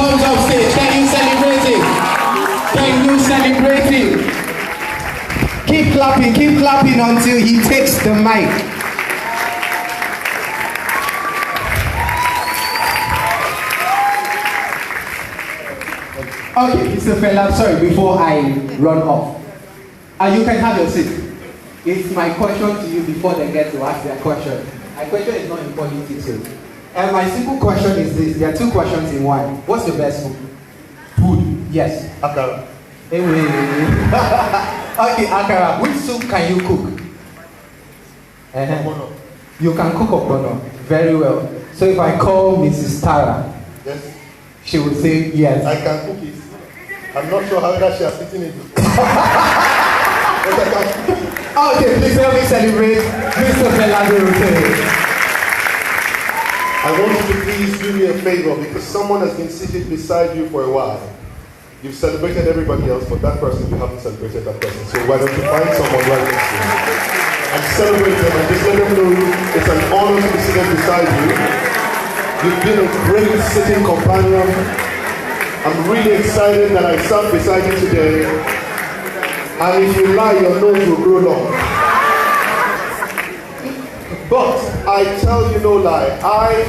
comes off stage, can you celebrate it? Can you celebrate it? Keep clapping until he takes the mic. Okay, Mr. Fela, sorry, before I run off. You can have your seat. It's my question to you before they get to ask their question. My question is not in politics. And my simple question is this. There are two questions in one. What's your best food? Food? Yes. Akara. Anyway. Okay, Akara. Which soup can you cook? You can cook ogbono. Very well. So if I call Mrs. Tara, yes, she will say yes. I can cook it. I'm not sure how she has eaten it. Okay, please help me celebrate Mr. Fela Durotoye. I want you to please do me a favor because someone has been seated beside you for a while. You've celebrated everybody else, but that person, you haven't celebrated that person. So why don't you find someone right next to you and celebrate them and just let them know it's an honor to be seated beside you. You've been a great sitting companion. I'm really excited that I sat beside you today. And if you lie, your nose will grow long. But I tell you no lie,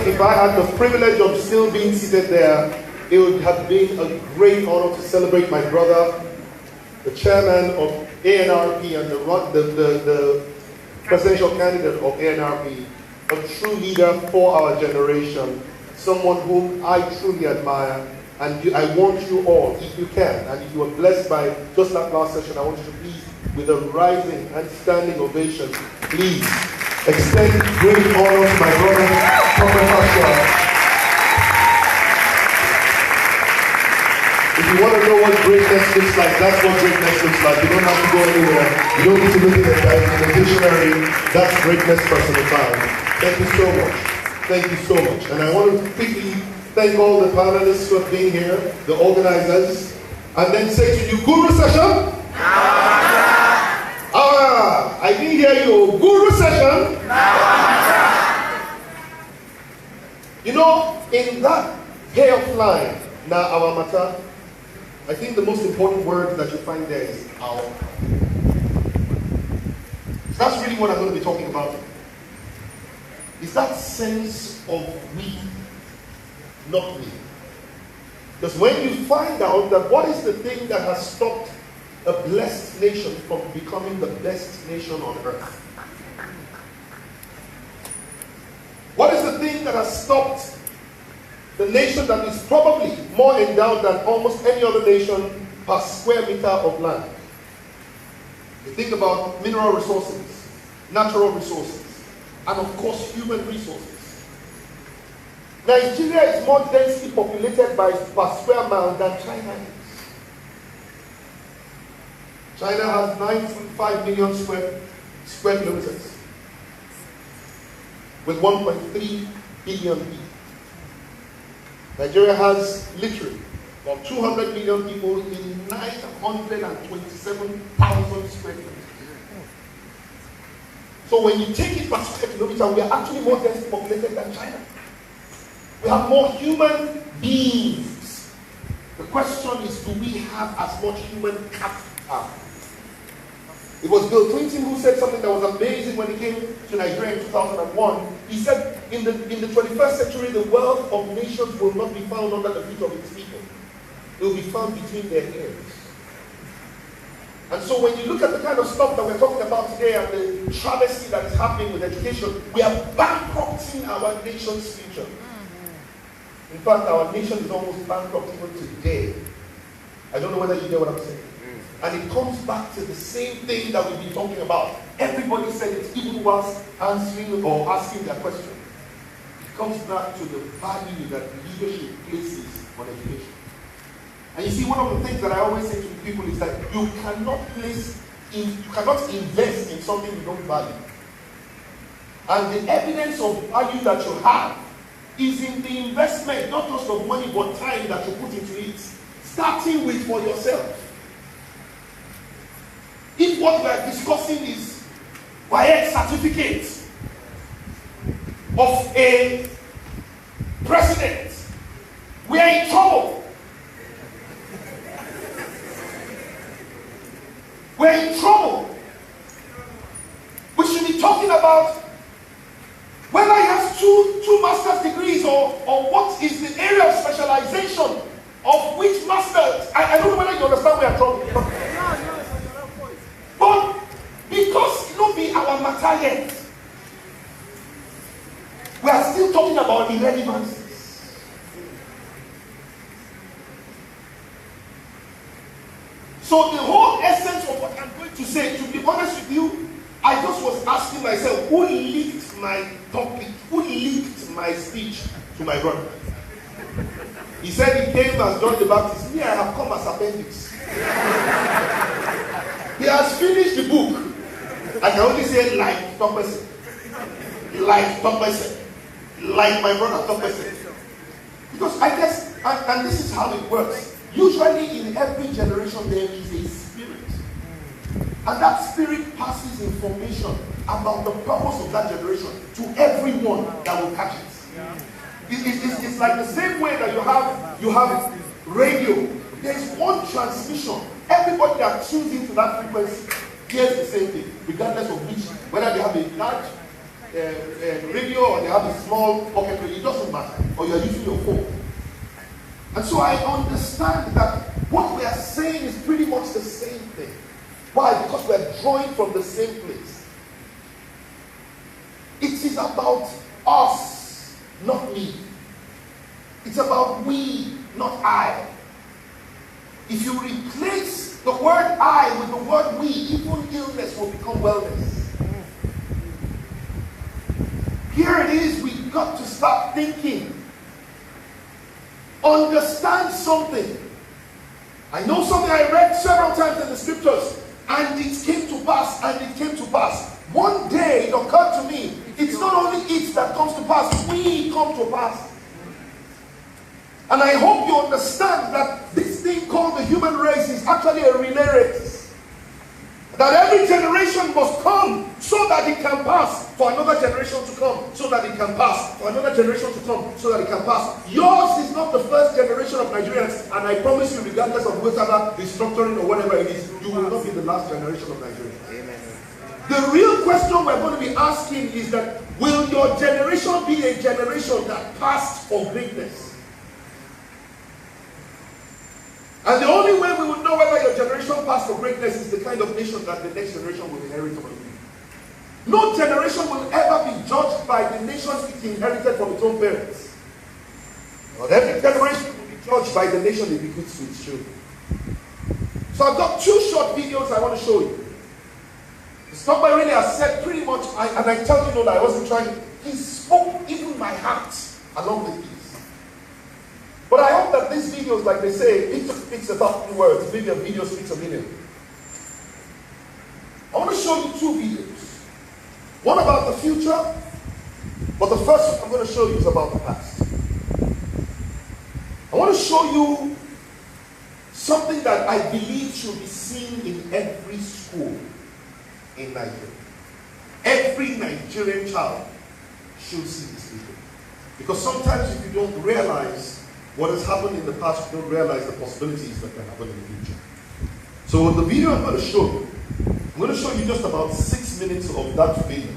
if I had the privilege of still being seated there, it would have been a great honor to celebrate my brother, the chairman of ANRP and the presidential candidate of ANRP, a true leader for our generation, someone whom I truly admire. And I want you all, if you can, and if you are blessed by just that last session, I want you to please, with a rising and standing ovation, please extend great honor to my brother, Professor. If you want to know what greatness looks like, that's what greatness looks like. You don't have to go anywhere. You don't need to look at the dictionary. That's greatness personified. Thank you so much. Thank you so much. And I want to quickly thank all the panelists who have been here, the organizers, and then say to you, Guru Session? I didn't hear you. Guru Session? You know, in that payoff line, na our matter, I think the most important word that you find there is our. That's really what I'm going to be talking about. Is that sense of we, not me. Because when you find out that what is the thing that has stopped a blessed nation from becoming the best nation on earth? What is the thing that has stopped the nation that is probably more endowed than almost any other nation per square meter of land? You think about mineral resources, natural resources, and of course human resources. Nigeria is more densely populated per square mile than China is. China has 9.5 million square kilometers with 1.3 billion people. Nigeria has literally about 200 million people in 927,000 square kilometers. So when you take it per square kilometer, we are actually more densely populated than China. We have more human beings. The question is, do we have as much human capital? It was Bill Clinton who said something that was amazing when he came to Nigeria in 2001. He said, in the 21st century, the wealth of nations will not be found under the feet of its people. It will be found between their ears. And so when you look at the kind of stuff that we're talking about today and the travesty that is happening with education, we are bankrupting our nation's future. In fact, our nation is almost bankrupt even today. I don't know whether you get what I'm saying. And it comes back to the same thing that we've been talking about. Everybody said it, even whilst answering or asking their question. It comes back to the value that leadership places on education. And you see, one of the things that I always say to people is that you cannot invest in something you don't value. And the evidence of value that you have is in the investment, not just of money, but time that you put into it. Starting with for yourself. If what we are discussing is a certificate of a president, we are in trouble. extension of which master. I don't know whether you understand where I'm talking. But because it don't be our matter yet, we are still talking about irrelevancies. So the whole essence of what I'm going to say, to be honest with you, I just was asking myself, who leaked my topic? Who leaked my speech to my brother? He said he came as John the Baptist. Me, I have come as appendix. He has finished the book. I can only say like Thomas. Like Thomas. Like my brother Thomas. Because I guess, and this is how it works. Usually in every generation there is a spirit. And that spirit passes information about the purpose of that generation to everyone that will catch it. Yeah. It's like the same way that you have radio. There's one transmission. Everybody that tunes into that frequency hears the same thing, regardless of which, whether they have a large radio or they have a small pocket radio, it doesn't matter. Or you're using your phone. And so I understand that what we are saying is pretty much the same thing. Why? Because we are drawing from the same place. It is about us, not me. It's about we, not I. If you replace the word I with the word we, even illness will become wellness. Here it is, we've got to start thinking. Understand something. I know something I read several times in the scriptures, and it came to pass, and it came to pass. One day it occurred to me, it's not only it that comes to pass, we come to pass. And I hope you understand that this thing called the human race is actually a relay race. That every generation must come so that it can pass for another generation to come, so that it can pass for another generation to come, so that it can pass. Yours is not the first generation of Nigerians, and I promise you, regardless of whatever restructuring or whatever it is, you will not be the last generation of Nigerians. Amen. The real question we're going to be asking is that, will your generation be a generation that passed for greatness? And the only way we will know whether your generation passed for greatness is the kind of nation that the next generation will inherit from you. No generation will ever be judged by the nations it inherited from its own parents. But every generation will be judged by the nation it bequeaths to its children. So I've got two short videos I want to show you. The stuff I really has said pretty much, and I tell you that I wasn't trying. He spoke even my heart along with these. But I hope that these videos, like they say, picture speaks 1,000 words. Maybe a video speaks a million. I want to show you two videos. One about the future, but the first one I'm going to show you is about the past. I want to show you something that I believe should be seen in every school in Nigeria. Every Nigerian child should see this video. Because sometimes if you don't realize what has happened in the past, you don't realize the possibilities that can happen in the future. So the video I'm going to show you, I'm going to show you just about 6 minutes of that video.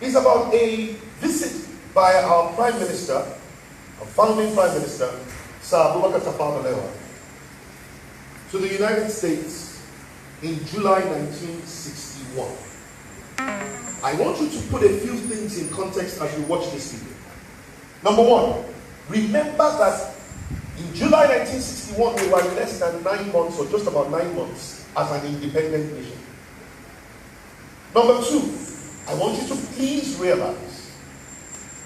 It's about a visit by our Prime Minister, our founding Prime Minister, Sir Abubakar Tafawa Balewa, to the United States in July 1961. I want you to put a few things in context as you watch this video. Number one, remember that in July 1961, we were less than 9 months, or just about 9 months, as an independent nation. Number two, I want you to please realize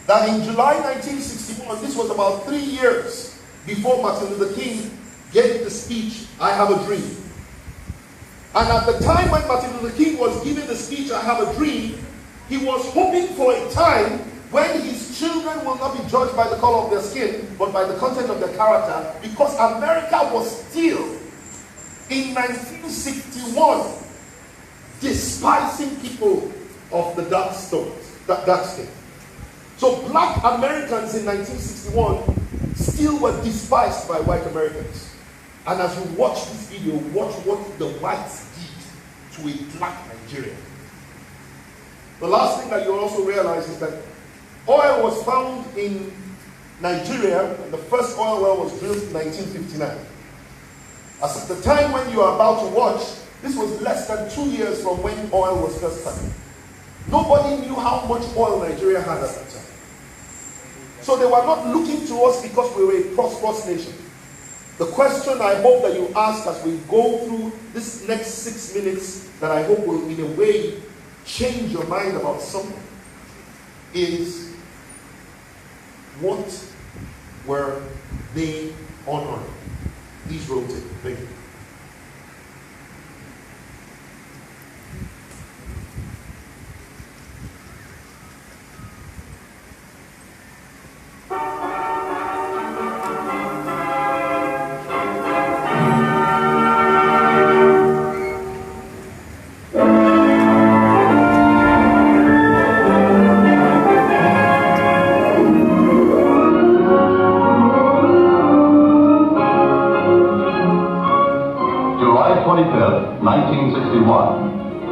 that in July 1961, this was about 3 years before Martin Luther King gave the speech, I Have a Dream. And at the time when Martin Luther King was giving the speech, I Have a Dream, he was hoping for a time when his children will not be judged by the color of their skin, but by the content of their character, because America was still, in 1961, despising people of the dark skin. So black Americans in 1961 still were despised by white Americans. And as you watch this video, watch what the whites did to a black Nigerian. The last thing that you'll also realize is that oil was found in Nigeria, the first oil well was drilled in 1959. As at the time when you are about to watch, this was less than 2 years from when oil was first started. Nobody knew how much oil Nigeria had at that time. So they were not looking to us because we were a prosperous nation. The question I hope that you ask as we go through this next 6 minutes, that I hope will in a way change your mind about something, is what were they honoring? Please rotate. Thank you.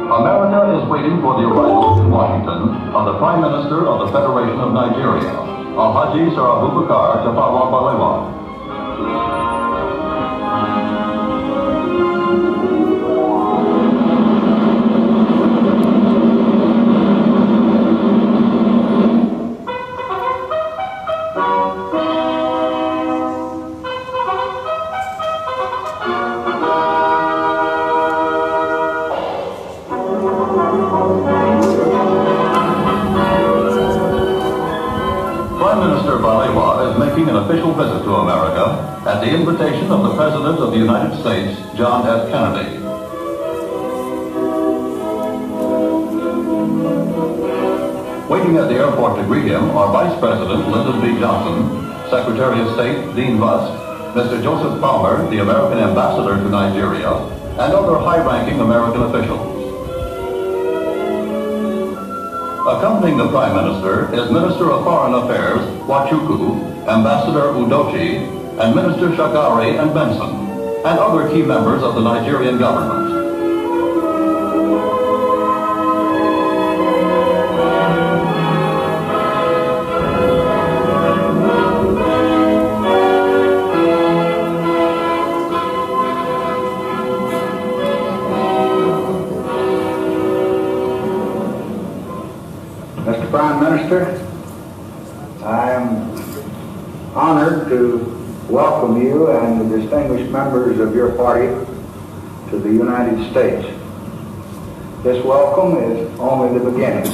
America is waiting for the arrival in Washington of the Prime Minister of the Federation of Nigeria, Alhaji Sir Abubakar Tafawa Balewa. An official visit to America at the invitation of the President of the United States, John F. Kennedy. Waiting at the airport to greet him are Vice President Lyndon B. Johnson, Secretary of State Dean Rusk, Mr. Joseph Palmer, the American Ambassador to Nigeria, and other high-ranking American officials. Accompanying the Prime Minister is Minister of Foreign Affairs Wachuku, Ambassador Udochi, and Minister Shagari and Benson, and other key members of the Nigerian government. Mr. Prime Minister, I am honored to welcome you and the distinguished members of your party to the United States. This welcome is only the beginning.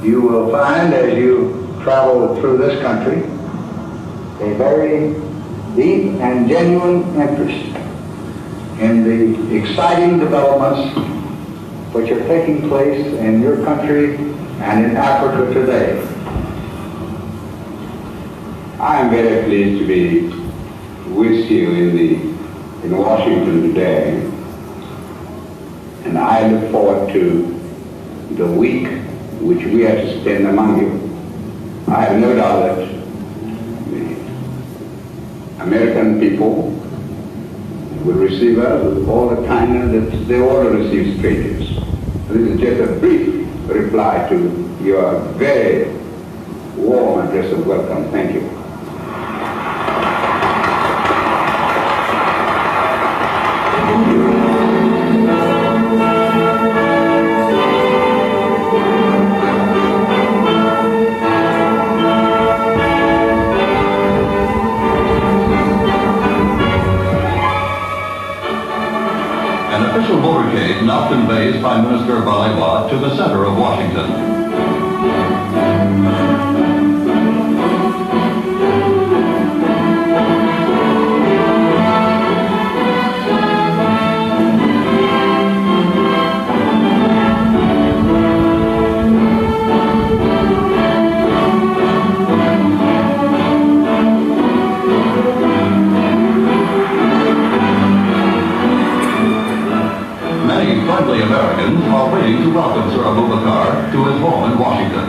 You will find as you travel through this country a very deep and genuine interest in the exciting developments which are taking place in your country and in Africa today. I am very pleased to be with you in Washington today, and I look forward to the week which we are to spend among you. I have no doubt that the American people will receive us with all the kindness that they ought to receive strangers. This is just a brief reply to your very warm address of welcome. Thank you. Official motorcade now conveys Prime Minister Balewa to the center of Washington. Friendly Americans are waiting to welcome Sir Abubakar to his home in Washington.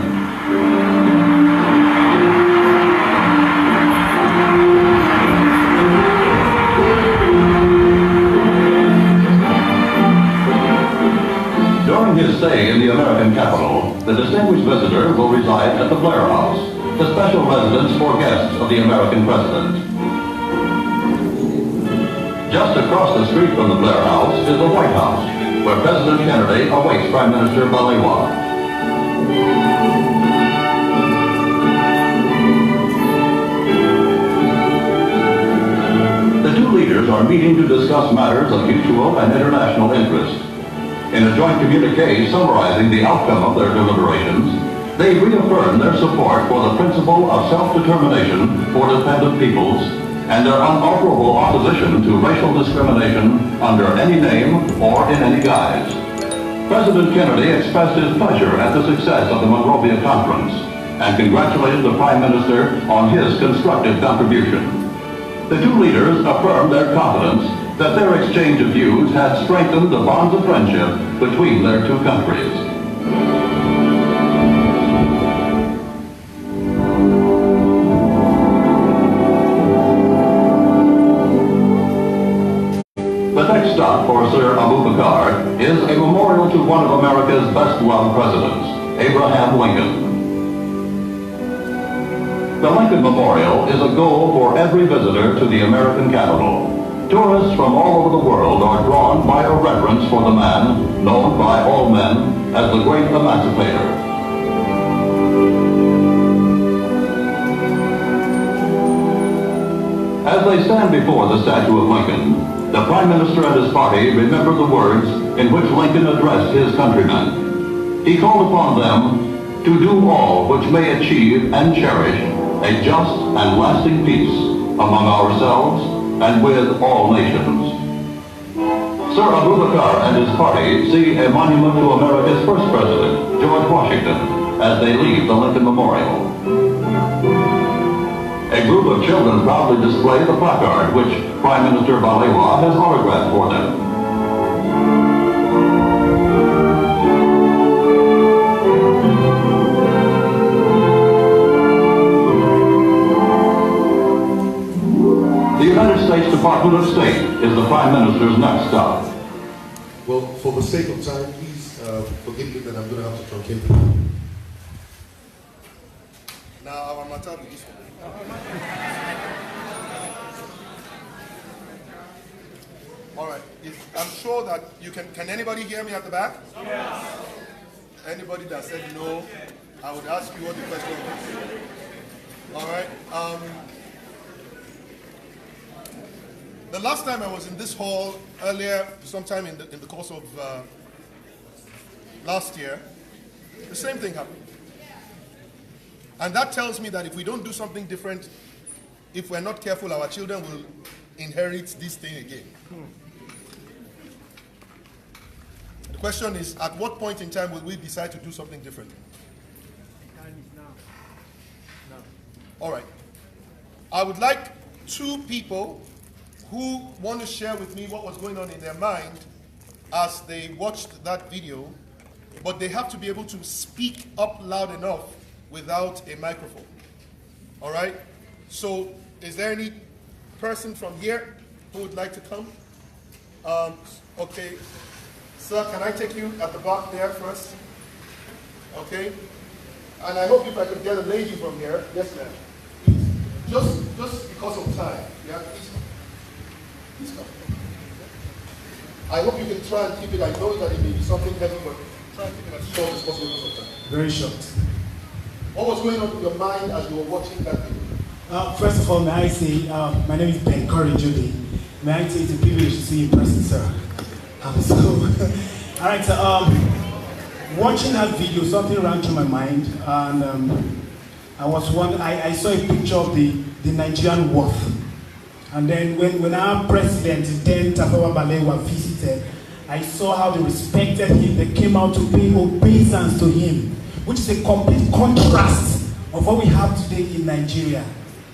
During his stay in the American capital, the distinguished visitor will reside at the Blair House, the special residence for guests of the American president. Just across the street from the Blair House is the White House, where President Kennedy awaits Prime Minister Balewa. The two leaders are meeting to discuss matters of mutual and international interest. In a joint communique summarizing the outcome of their deliberations, they reaffirm their support for the principle of self-determination for dependent peoples and their unalterable opposition to racial discrimination under any name or in any guise. President Kennedy expressed his pleasure at the success of the Monrovia Conference and congratulated the Prime Minister on his constructive contribution. The two leaders affirmed their confidence that their exchange of views had strengthened the bonds of friendship between their two countries. The next stop for Sir Abubakar is a memorial to one of America's best-loved presidents, Abraham Lincoln. The Lincoln Memorial is a goal for every visitor to the American capital. Tourists from all over the world are drawn by a reverence for the man known by all men as the great emancipator. As they stand before the statue of Lincoln, the Prime Minister and his party remember the words in which Lincoln addressed his countrymen. He called upon them to do all which may achieve and cherish a just and lasting peace among ourselves and with all nations. Sir Abubakar and his party see a monument to America's first president, George Washington, as they leave the Lincoln Memorial. A group of children proudly display the placard which Prime Minister Balewa has autographed for them. The United States Department of State is the Prime Minister's next stop. Well, for the sake of time, please forgive me that I'm going to have to truncate it. Now, our matter will be this one. All right. I'm sure that you can anybody hear me at the back? Yes. Anybody that said no, I would ask you what the question was. All right. The last time I was in this hall earlier, sometime in the course of last year, the same thing happened. And that tells me that if we don't do something different, if we're not careful, our children will inherit this thing again. The question is, at what point in time will we decide to do something different? Time is now. All right. I would like two people who want to share with me what was going on in their mind as they watched that video, but they have to be able to speak up loud enough without a microphone. All right? So, is there any person from here who would like to come? Okay. Sir, can I take you at the back there first? Okay. And I hope if I could get a lady from here. Yes, ma'am. Just because of time. Yeah, please come. Please come. I hope you can try and keep it. I know that it may be something heavy, but try and keep it as short as possible because of time. Very short. What was going on in your mind as you were watching that video? First of all, may I say, my name is Ben Curry Judy. May I say it's a privilege to see you in person, sir. All right, so watching that video, something ran through my mind, and I saw a picture of the Nigerian wharf. And then when our president, then Tafawa Balewa, visited, I saw how they respected him. They came out to pay obeisance to him, which is a complete contrast of what we have today in Nigeria.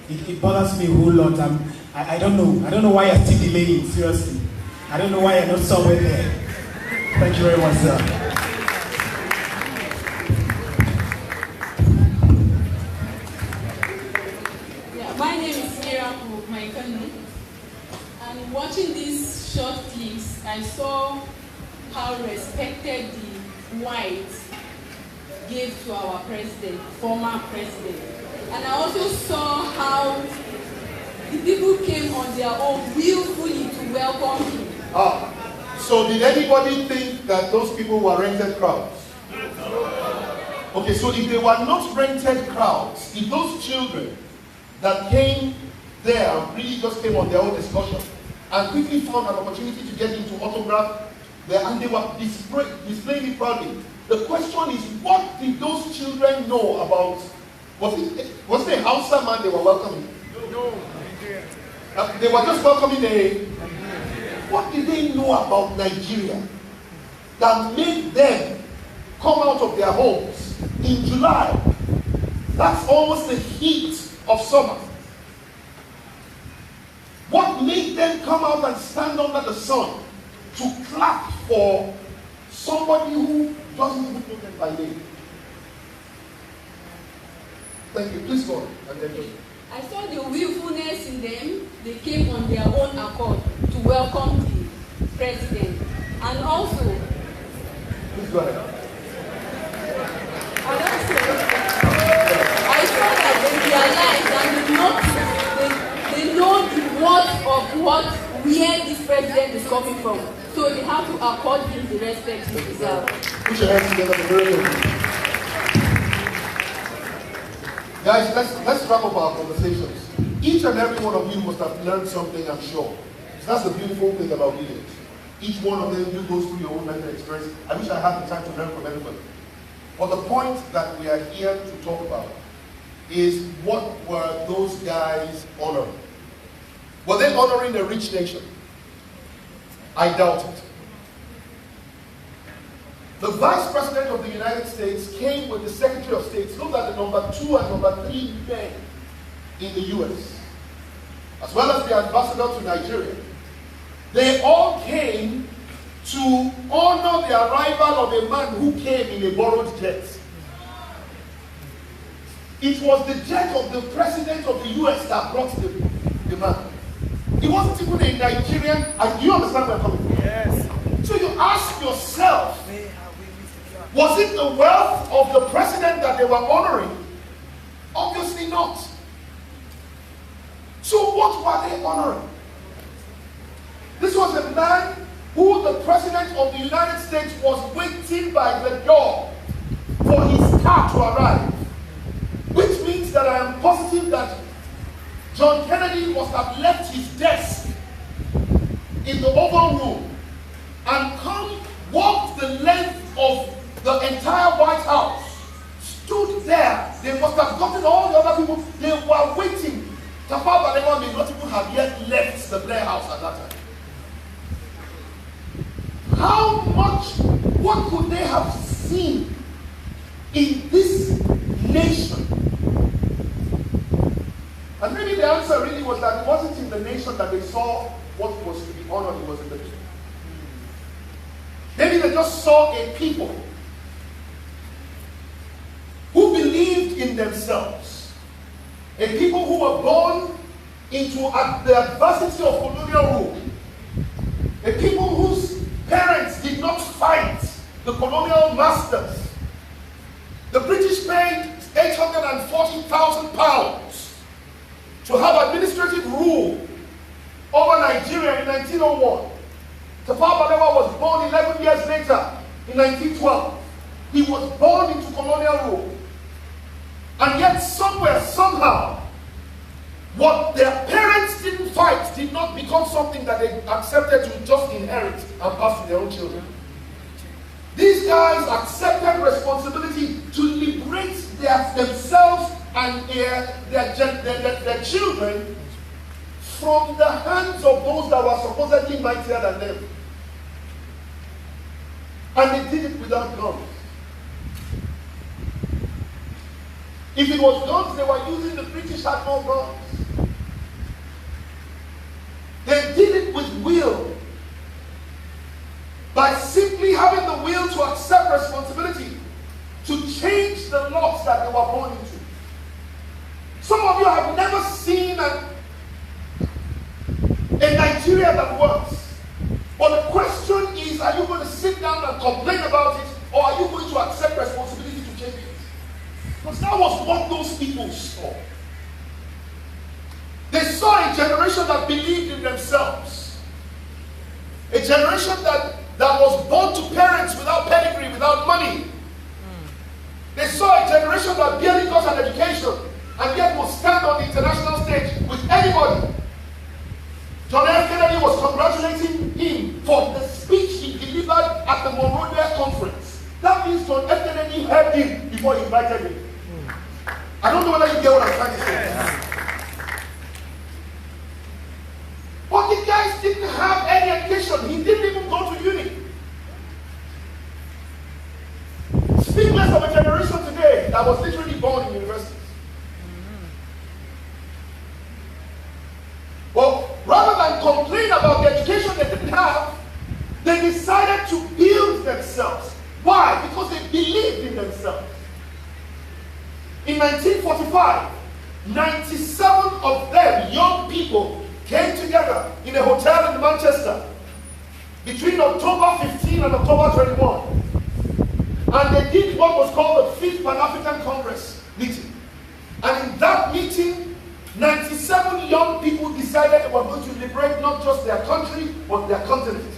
It bothers me a whole lot. I don't know why you're still delaying, seriously. I don't know why you're not somewhere there. Thank you very much, sir. Yeah, my name is Miracle Maikanu. And watching these short clips, I saw how respected the whites gave to our president, former president. And I also saw how the people came on their own willfully to welcome him. So did anybody think that those people were rented crowds? Okay, so if they were not rented crowds, if those children that came there really just came on their own discussion and quickly found an opportunity to get into autograph there, and they were displaying it proudly. The question is, what did those children know about? Was the Hausa man they were welcoming? No. They were just welcoming what did they know about Nigeria that made them come out of their homes in July? That's almost the heat of summer. What made them come out and stand under the sun to clap for somebody who doesn't even know them by name? Thank you. Please go on. I saw the willfulness in them. They came on their own accord to welcome the president. And also, please go ahead. And also, I saw that they realized and they know the worth of where this president is coming from. So they have to accord him the respect he deserves. Put your hands together for very good. Guys, let's wrap up our conversations. Each and every one of you must have learned something, I'm sure. That's the beautiful thing about videos. Each one of them, you go through your own mental experience. I wish I had the time to learn from everybody. But the point that we are here to talk about is, what were those guys honoring? Were they honoring a rich nation? I doubt it. The Vice President of the United States came with the Secretary of State. Those are the number 2 and number 3 men in the US, as well as the ambassador to Nigeria. They all came to honor the arrival of a man who came in a borrowed jet. It was the jet of the President of the US that brought the man. It wasn't even a Nigerian. Do you understand where I'm coming from? Yes. So you ask yourself, was it the wealth of the president that they were honoring? Obviously not. So what were they honoring? This was a man who the President of the United States was waiting by the door for his car to arrive. Which means that I am positive that John Kennedy must have left his desk in the Oval Room and walked the length of the entire White House, stood there. They must have gotten all the other people. They were waiting. Tafawa Balewa may not even have yet left the Blair House at that time. How much, what could they have seen in this nation? And maybe the answer really was that it wasn't in the nation that they saw what was to be honored, it was in the people. Maybe they just saw a people who believed in themselves, a people who were born into the adversity of colonial rule, a people whose parents did not fight the colonial masters. The British paid £840,000 to have administrative rule over Nigeria in 1901. Tafawa Balewa was born 11 years later in 1912. He was born into colonial rule. And yet somewhere, somehow, what their parents didn't fight did not become something that they accepted to just inherit and pass to their own children. These guys accepted responsibility to liberate themselves and their children from the hands of those that were supposedly mightier than them. And they did it without guns. If it was guns they were using, the British had no guns. They did it with will. By simply having the will to accept responsibility, to change the laws that they were born into. Some of you have never seen a Nigeria that works. But the question is, are you going to sit down and complain about it, or are you going to accept responsibility to change it? Because that was what those people saw. They saw a generation that believed in themselves. A generation that was born to parents without pedigree, without money. They saw a generation that barely got an education and yet will stand on the international stage with anybody. John F. Kennedy was congratulating him for the speech he delivered at the Monrovia conference. That means John F. Kennedy heard him before he invited him. I don't know whether you get what I'm trying to say. But the guys didn't have any education. He didn't even go to uni. Speak less of a generation today that was literally born in universities. Well, rather than complain about the education they didn't have, they decided to build themselves. Why? Because they believed in themselves. In 1945, 97 of them, young people, came together in a hotel in Manchester between October 15 and October 21. And they did what was called the 5th Pan-African Congress meeting. And in that meeting, 97 young people decided they were going to liberate not just their country, but their continent.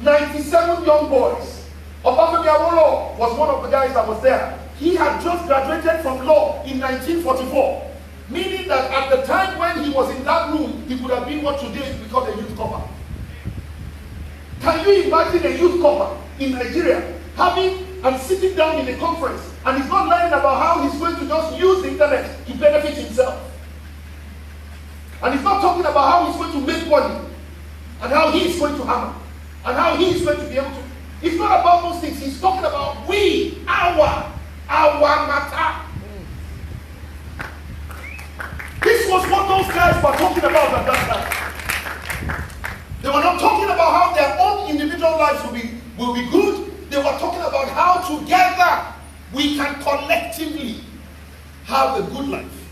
97 young boys. Obafemi Awolowo was one of the guys that was there. He had just graduated from law in 1944. Meaning that at the time when he was in that room, he would have been what today is called a youth corps. Can you imagine a youth corps in Nigeria having and sitting down in a conference and he's not learning about how he's going to just use the internet to benefit himself? And he's not talking about how he's going to make money and how he's going to hammer and how he's going to be able to. It's not about those things. He's talking about we, our matter. This was what those guys were talking about at that time. They were not talking about how their own individual lives will be good. They were talking about how together we can collectively have a good life.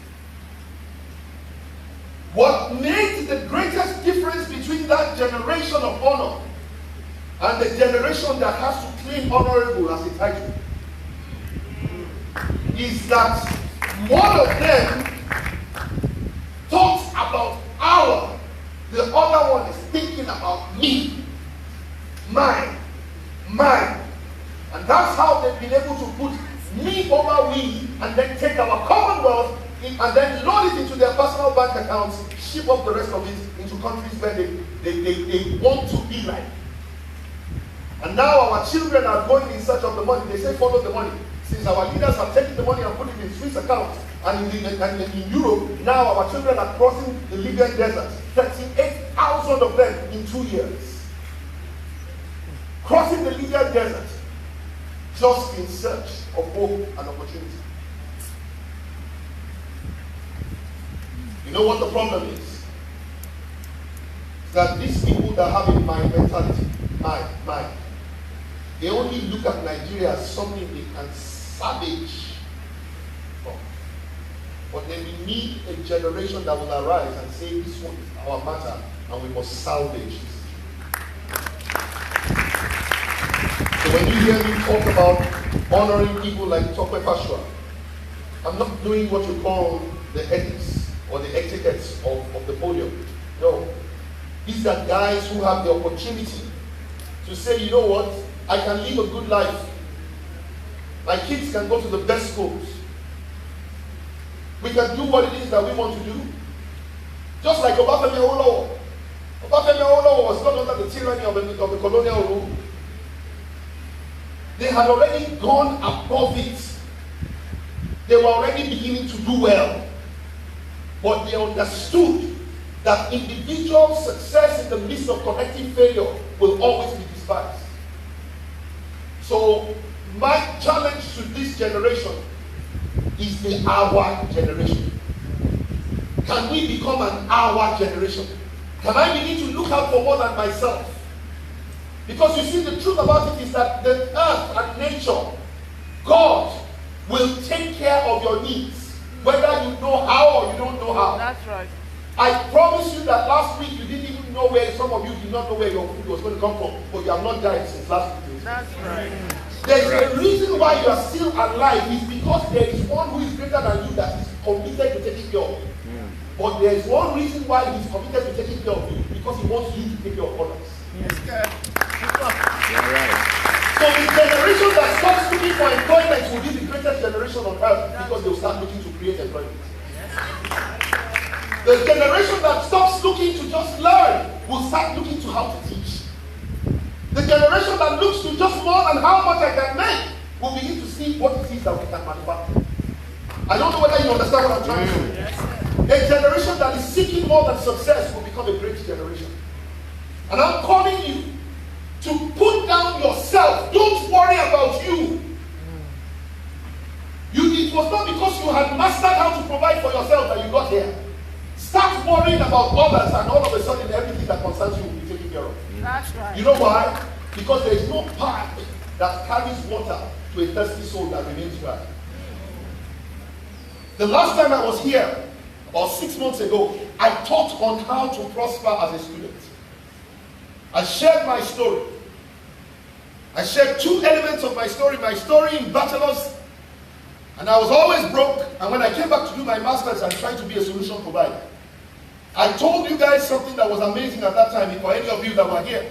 What made the greatest difference between that generation of honor and the generation that has to claim honorable as a title is that one of them talks about our, the other one is thinking about me, mine. And that's how they've been able to put me over we and then take our commonwealth and then load it into their personal bank accounts, ship up the rest of it into countries where they want to be like. And now our children are going in search of the money. They say follow the money. Since our leaders have taken the money and put it in Swiss accounts, and in Europe, now our children are crossing the Libyan desert. 38,000 of them in 2 years. Crossing the Libyan desert, just in search of hope and opportunity. You know what the problem is? That these people that have a mind mentality, mind, they only look at Nigeria as something they can savage. But then we need a generation that will arise and say, this one is our matter and we must salvage this. So when you hear me talk about honoring people like Tope Pashwa, I'm not doing what you call the ethics or the etiquettes of the podium. No. These are guys who have the opportunity to say, you know what, I can live a good life. My kids can go to the best schools. We can do what it is that we want to do. Just like Obafemi Awolowo. Obafemi Awolowo was not under the tyranny of the colonial rule. They had already gone above it. They were already beginning to do well. But they understood that individual success in the midst of collective failure will always be despised. So my challenge to this generation is the our generation. Can we become an our generation? Can I begin to look out for more than myself? Because you see, the truth about it is that the earth and nature, God will take care of your needs, whether you know how or you don't know how. That's right. I promise you that last week you didn't even know where, some of you did not know where your food was going to come from, but you have not died since last week. That's right. There's a reason why you are still alive. Is because there is one who is greater than you that is committed to taking care of you. But there is one reason why he is committed to taking care of you, because he wants you to take care of others. So the generation that stops looking for employment will be the greatest generation on earth, because they will start looking to create employment. The generation that stops looking to just learn will start looking to how to teach. The generation that looks to just more than how much I can make will begin to see what it is that we can manufacture. I don't know whether you understand what I'm trying to say. A generation that is seeking more than success will become a great generation. And I'm calling you to put down yourself. Don't worry about you. It was not because you had mastered how to provide for yourself that you got here. Start worrying about others, and all of a sudden everything that concerns you will be taken care of. That's right. You know why? Because there is no pipe that carries water to a thirsty soul that remains dry. The last time I was here, about 6 months ago, I taught on how to prosper as a student. I shared my story. I shared 2 elements of my story in bachelor's, and I was always broke, and when I came back to do my master's, I tried to be a solution provider. I told you guys something that was amazing at that time, for any of you that were here.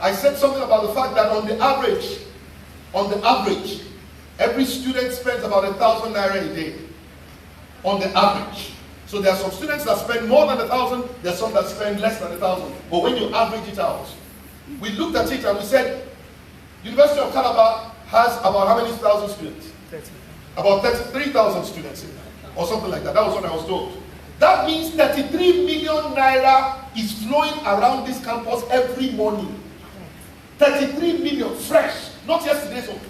I said something about the fact that on the average, every student spends about 1,000 naira a day. On the average. So there are some students that spend more than 1,000, there are some that spend less than 1,000. But when you average it out, we looked at it and we said, University of Calabar has about how many thousand students? 30. About 33,000 students, or something like that. That was what I was told. That means 33 million naira is flowing around this campus every morning. 33 million, fresh, not yesterday's own.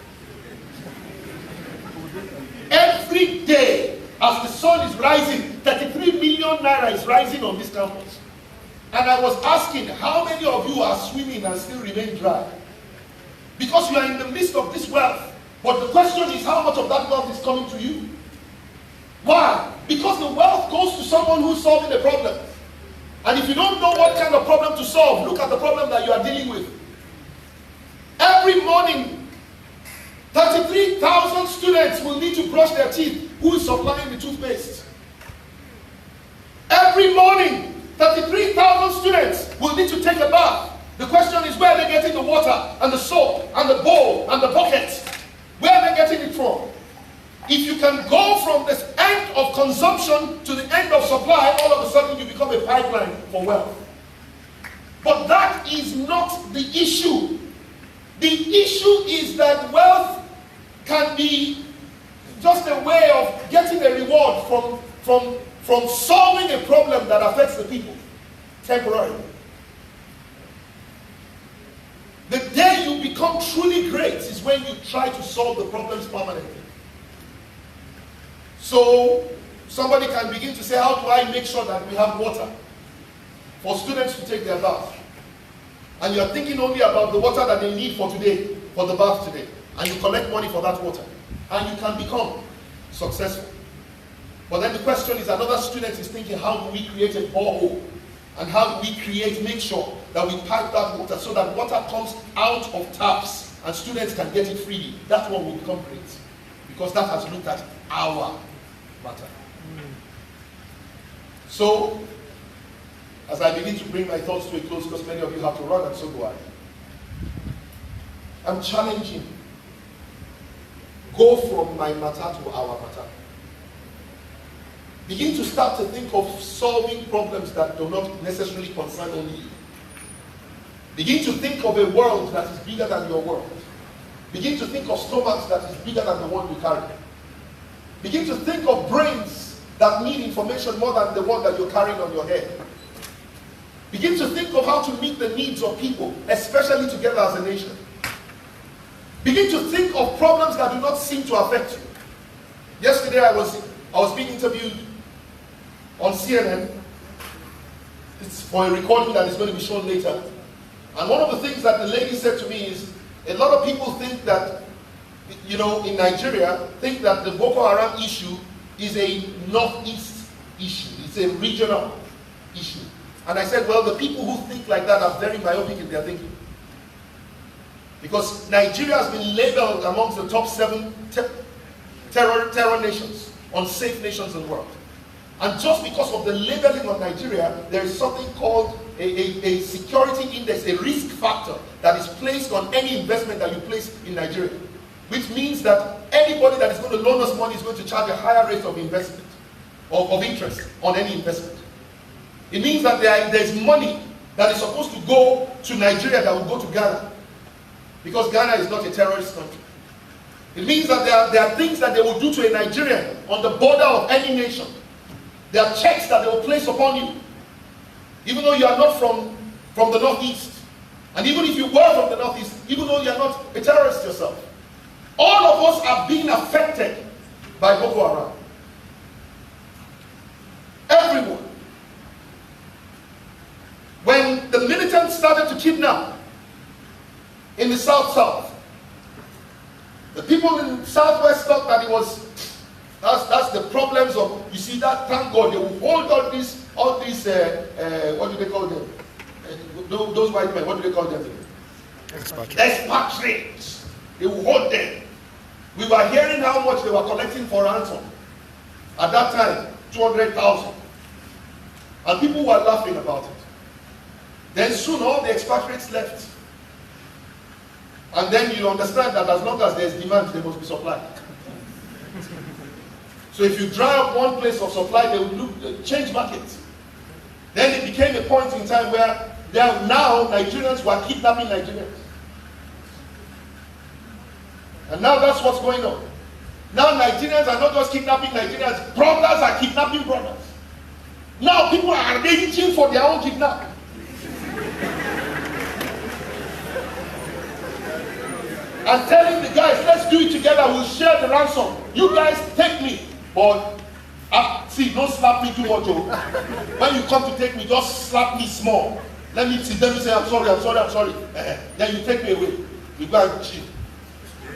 Every day, as the sun is rising, 33 million naira is rising on this campus. And I was asking, how many of you are swimming and still remain dry? Because you are in the midst of this wealth. But the question is, how much of that wealth is coming to you? Why? Because the wealth goes to someone who's solving a problem. And if you don't know what kind of problem to solve, look at the problem that you are dealing with. Every morning, 33,000 students will need to brush their teeth. Who is supplying the toothpaste? Every morning, 33,000 students will need to take a bath. The question is, where are they getting the water and the soap and the bowl and the bucket? Where are they getting it from? If you can go from this end of consumption to the end of supply, all of a sudden you become a pipeline for wealth. But that is not the issue. The issue is that wealth can be just a way of getting a reward from solving a problem that affects the people temporarily. The day you become truly great is when you try to solve the problems permanently. So somebody can begin to say, how do I make sure that we have water for students to take their bath? And you're thinking only about the water that they need for today, for the bath today. And you collect money for that water. And you can become successful. But then the question is, another student is thinking, how do we create a borehole? And how do we make sure that we pipe that water so that water comes out of taps and students can get it freely? That one will become great. Because that has looked at our matter. So, as I begin to bring my thoughts to a close, because many of you have to run and so do I, I'm challenging. Go from my matter to our matter. Begin to start to think of solving problems that do not necessarily concern only you. Begin to think of a world that is bigger than your world. Begin to think of stomachs that is bigger than the one you carry. Begin to think of brains that need information more than the one that you're carrying on your head. Begin to think of how to meet the needs of people, especially together as a nation. Begin to think of problems that do not seem to affect you. Yesterday I was being interviewed on CNN. It's for a recording that is going to be shown later. And one of the things that the lady said to me is, a lot of people think that, in Nigeria, think that the Boko Haram issue is a northeast issue. It's a regional issue. And I said, well, the people who think like that are very myopic in their thinking. Because Nigeria has been labeled amongst the top 7 terror nations, unsafe nations in the world. And just because of the labeling of Nigeria, there is something called a security index, a risk factor that is placed on any investment that you place in Nigeria. Which means that anybody that is going to loan us money is going to charge a higher rate of investment, of interest on any investment. It means that there is money that is supposed to go to Nigeria that will go to Ghana. Because Ghana is not a terrorist country. It means that there are things that they will do to a Nigerian on the border of any nation. There are checks that they will place upon you. Even though you are not from the Northeast. And even if you were from the Northeast, even though you are not a terrorist yourself. All of us are being affected by Boko Haram. Everyone. When the militants started to kidnap in the South, the people in the Southwest thought that it was, that's the problems of, you see that, thank God, they will hold all these, what do they call them? Those white men, what do they call them? Expatriates. They will hold them. We were hearing how much they were collecting for ransom. At that time, 200,000. And people were laughing about it. Then soon all the expatriates left. And then you understand that as long as there's demand, there must be supply. So if you dry up one place of supply, they will change markets. Then it became a point in time where now Nigerians were kidnapping Nigerians. And now that's what's going on. Now Nigerians are not just kidnapping Nigerians, brothers are kidnapping brothers. Now people are arranging for their own kidnapping. And telling the guys, let's do it together, we'll share the ransom. You guys take me. But, see, don't slap me too much. When you come to take me, just slap me small. Let me say, I'm sorry. Then you take me away. You go and cheat.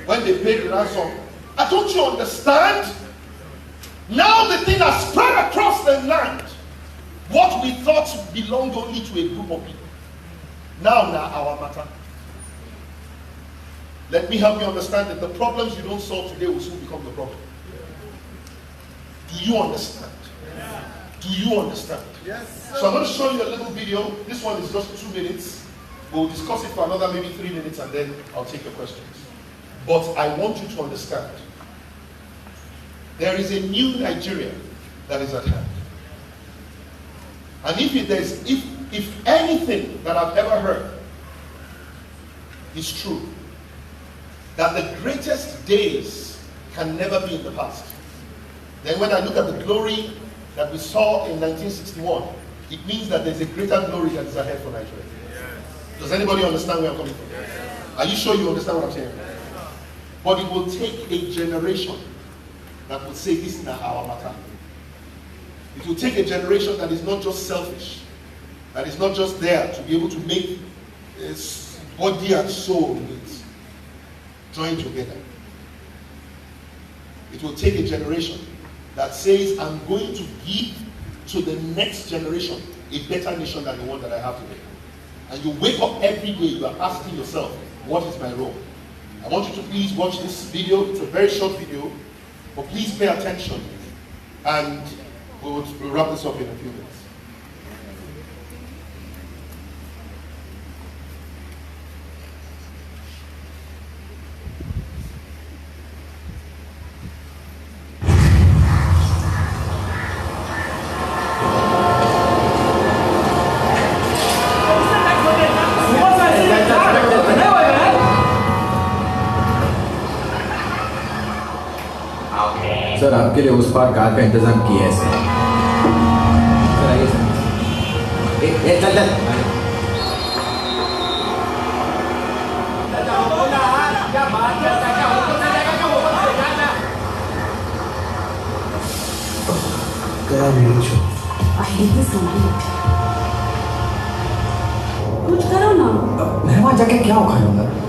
When they pay the ransom. Don't you understand? Now the thing has spread across the land. What we thought belonged only to a group of people. Now our matter. Let me help you understand that the problems you don't solve today will soon become the problem. Do you understand? Do you understand? Yes. So I'm going to show you a little video. This one is just 2 minutes. We'll discuss it for another maybe 3 minutes and then I'll take your questions. But I want you to understand. There is a new Nigeria that is at hand. And if anything that I've ever heard is true, that the greatest days can never be in the past. Then when I look at the glory that we saw in 1961, it means that there's a greater glory that is ahead for Nigeria. Does anybody understand where I'm coming from? Are you sure you understand what I'm saying? But it will take a generation that will say this is not our matter. It will take a generation that is not just selfish, that is not just there to be able to make body and soul join together. It will take a generation that says, I'm going to give to the next generation a better nation than the one that I have today. And you wake up every day, you are asking yourself, what is my role? I want you to please watch this video. It's a very short video, but please pay attention. And we'll wrap this up in a few minutes. Sir आपके लिए उस पार car का इंतजाम किया है sir. Sir आइए sir. चल चल। कुछ करो ना। मेहमान जाके क्या उखाड़ूंगा?